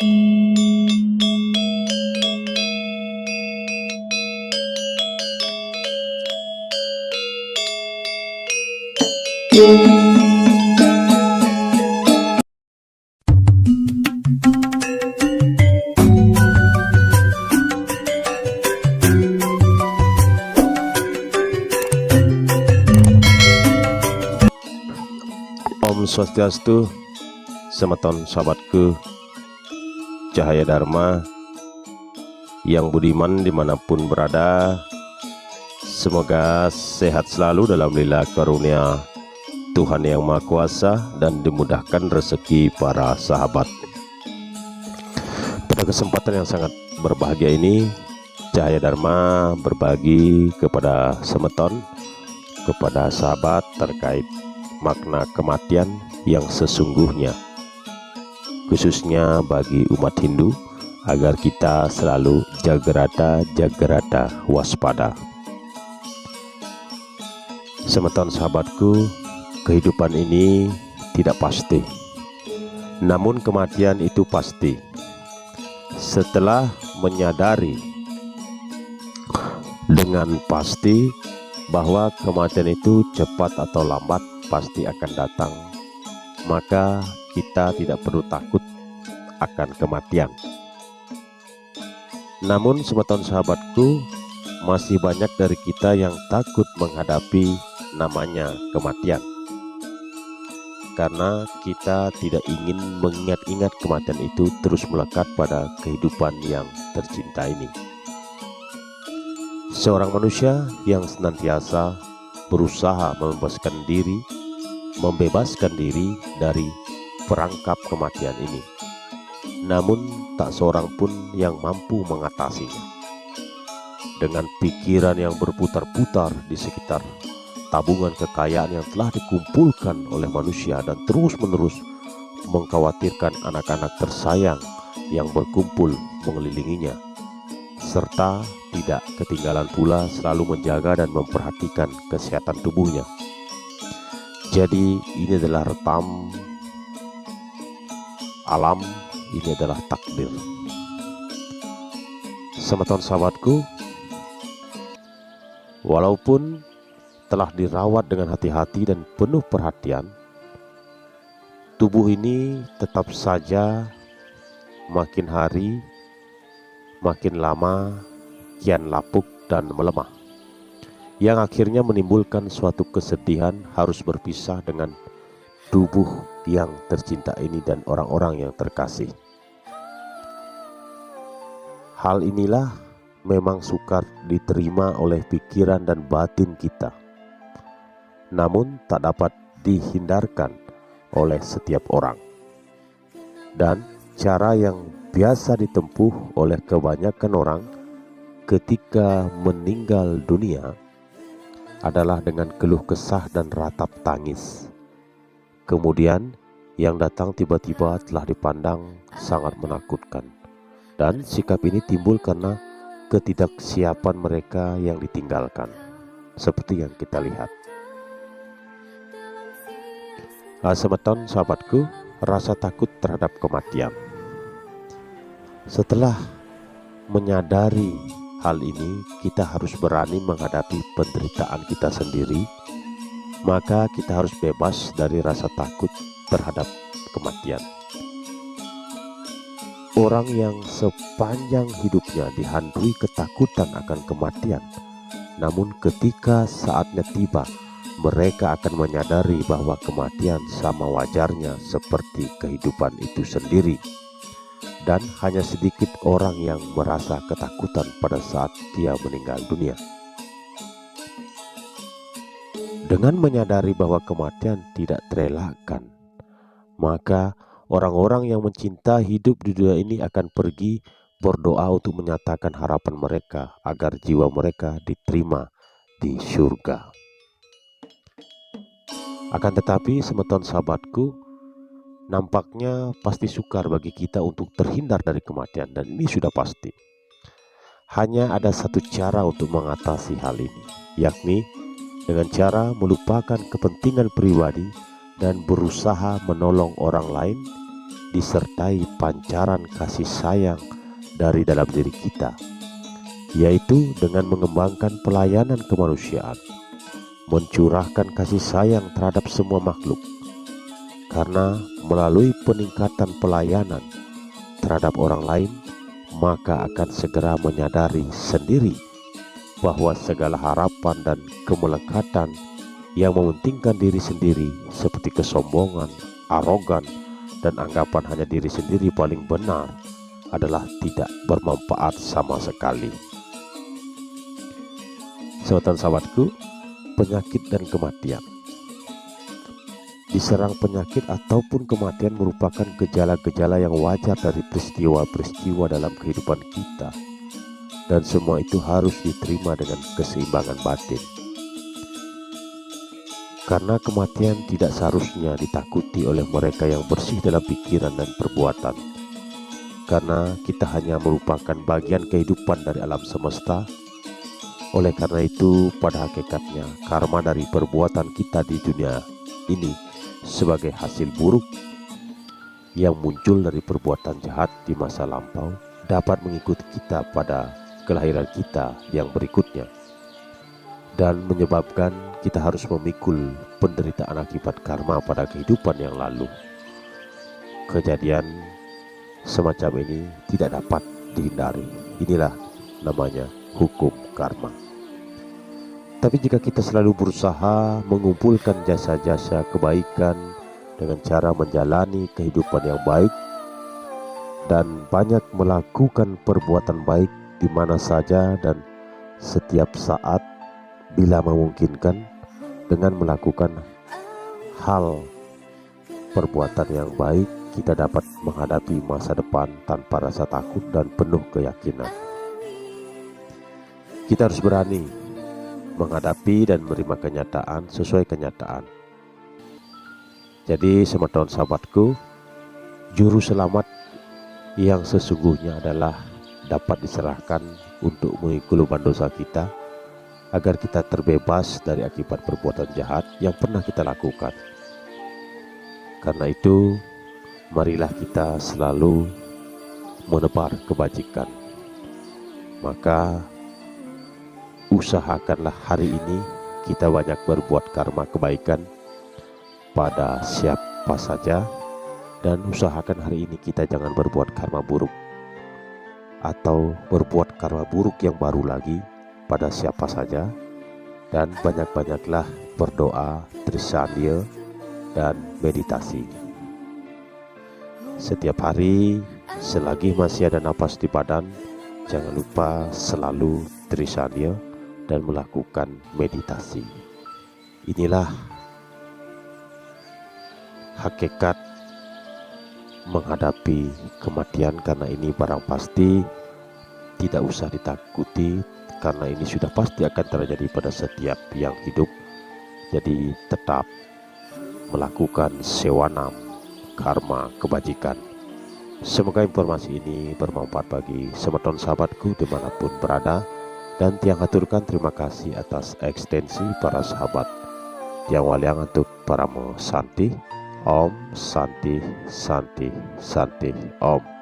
Om Swastiastu, semeton sahabatku, cahaya Dharma yang budiman dimanapun berada, semoga sehat selalu dalam lila karunia Tuhan Yang Maha Kuasa dan dimudahkan rezeki para sahabat. Pada kesempatan yang sangat berbahagia ini, cahaya Dharma berbagi kepada semeton, kepada sahabat terkait makna kematian yang sesungguhnya, khususnya bagi umat Hindu, agar kita selalu jagrata waspada. Semeton sahabatku, kehidupan ini tidak pasti, namun kematian itu pasti. Setelah menyadari dengan pasti bahwa kematian itu cepat atau lambat pasti akan datang, maka kita tidak perlu takut akan kematian. Namun semeton sahabatku, masih banyak dari kita yang takut menghadapi namanya kematian, karena kita tidak ingin mengingat-ingat kematian itu terus melekat pada kehidupan yang tercinta ini. Seorang manusia yang senantiasa berusaha membebaskan diri dari perangkap kematian ini, namun tak seorang pun yang mampu mengatasinya. Dengan pikiran yang berputar-putar di sekitar tabungan kekayaan yang telah dikumpulkan oleh manusia dan terus-menerus mengkhawatirkan anak-anak tersayang yang berkumpul mengelilinginya, serta tidak ketinggalan pula selalu menjaga dan memperhatikan kesehatan tubuhnya. Jadi ini adalah retam alam, ini adalah takdir. Semeton sahabatku, walaupun telah dirawat dengan hati-hati dan penuh perhatian, tubuh ini tetap saja makin hari makin lama kian lapuk dan melemah, yang akhirnya menimbulkan suatu kesedihan harus berpisah dengan tubuh yang tercinta ini dan orang-orang yang terkasih. Hal inilah memang sukar diterima oleh pikiran dan batin kita, namun tak dapat dihindarkan oleh setiap orang. Dan cara yang biasa ditempuh oleh kebanyakan orang ketika meninggal dunia adalah dengan keluh kesah dan ratap tangis. Kemudian yang datang tiba-tiba telah dipandang sangat menakutkan, dan sikap ini timbul karena ketidaksiapan mereka yang ditinggalkan, seperti yang kita lihat. Semeton sahabatku, rasa takut terhadap kematian. Setelah menyadari hal ini, kita harus berani menghadapi penderitaan kita sendiri, maka kita harus bebas dari rasa takut terhadap kematian. Orang yang sepanjang hidupnya dihantui ketakutan akan kematian, namun ketika saatnya tiba, mereka akan menyadari bahwa kematian sama wajarnya seperti kehidupan itu sendiri. Dan hanya sedikit orang yang merasa ketakutan pada saat dia meninggal dunia. Dengan menyadari bahwa kematian tidak terelakkan, maka orang-orang yang mencintai hidup di dunia ini akan pergi berdoa untuk menyatakan harapan mereka agar jiwa mereka diterima di surga. Akan tetapi semeton sahabatku, nampaknya pasti sukar bagi kita untuk terhindar dari kematian, dan ini sudah pasti. Hanya ada satu cara untuk mengatasi hal ini, yakni dengan cara melupakan kepentingan pribadi dan berusaha menolong orang lain disertai pancaran kasih sayang dari dalam diri kita, yaitu dengan mengembangkan pelayanan kemanusiaan, mencurahkan kasih sayang terhadap semua makhluk. Karena melalui peningkatan pelayanan terhadap orang lain, maka akan segera menyadari sendiri bahwa segala harapan dan kemelekatan yang mementingkan diri sendiri seperti kesombongan, arogan, dan anggapan hanya diri sendiri paling benar adalah tidak bermanfaat sama sekali. Sahabat-sahabatku, penyakit dan kematian. Diserang penyakit ataupun kematian merupakan gejala-gejala yang wajar dari peristiwa-peristiwa dalam kehidupan kita, dan semua itu harus diterima dengan keseimbangan batin. Karena kematian tidak seharusnya ditakuti oleh mereka yang bersih dalam pikiran dan perbuatan, karena kita hanya merupakan bagian kehidupan dari alam semesta. Oleh karena itu, pada hakikatnya karma dari perbuatan kita di dunia ini sebagai hasil buruk yang muncul dari perbuatan jahat di masa lampau dapat mengikuti kita pada kelahiran kita yang berikutnya, dan menyebabkan kita harus memikul penderitaan akibat karma pada kehidupan yang lalu. Kejadian semacam ini tidak dapat dihindari. Inilah namanya hukum karma. Tapi jika kita selalu berusaha mengumpulkan jasa-jasa kebaikan dengan cara menjalani kehidupan yang baik dan banyak melakukan perbuatan baik di mana saja dan setiap saat bila memungkinkan, dengan melakukan hal perbuatan yang baik, kita dapat menghadapi masa depan tanpa rasa takut dan penuh keyakinan. Kita harus berani menghadapi dan menerima kenyataan sesuai kenyataan. Jadi teman-teman sahabatku, juru selamat yang sesungguhnya adalah dapat diserahkan untuk mengikul beban dosa kita, agar kita terbebas dari akibat perbuatan jahat yang pernah kita lakukan. Karena itu, marilah kita selalu menebar kebajikan. Maka usahakanlah hari ini kita banyak berbuat karma kebaikan pada siapa saja, dan usahakan hari ini kita jangan berbuat karma buruk atau berbuat karma buruk yang baru lagi pada siapa saja. Dan banyak-banyaklah berdoa, trisandya, dan meditasi setiap hari. Selagi masih ada napas di badan, jangan lupa selalu trisandya dan melakukan meditasi. Inilah hakikat menghadapi kematian, karena ini barang pasti, tidak usah ditakuti, karena ini sudah pasti akan terjadi pada setiap yang hidup. Jadi tetap melakukan sewanam karma kebajikan. Semoga informasi ini bermanfaat bagi semeton sahabatku dimanapun berada. Dan tiang aturkan terima kasih atas ekstensi para sahabat. Tiang waliang untuk para santi. Om Santi Santi Santi Om.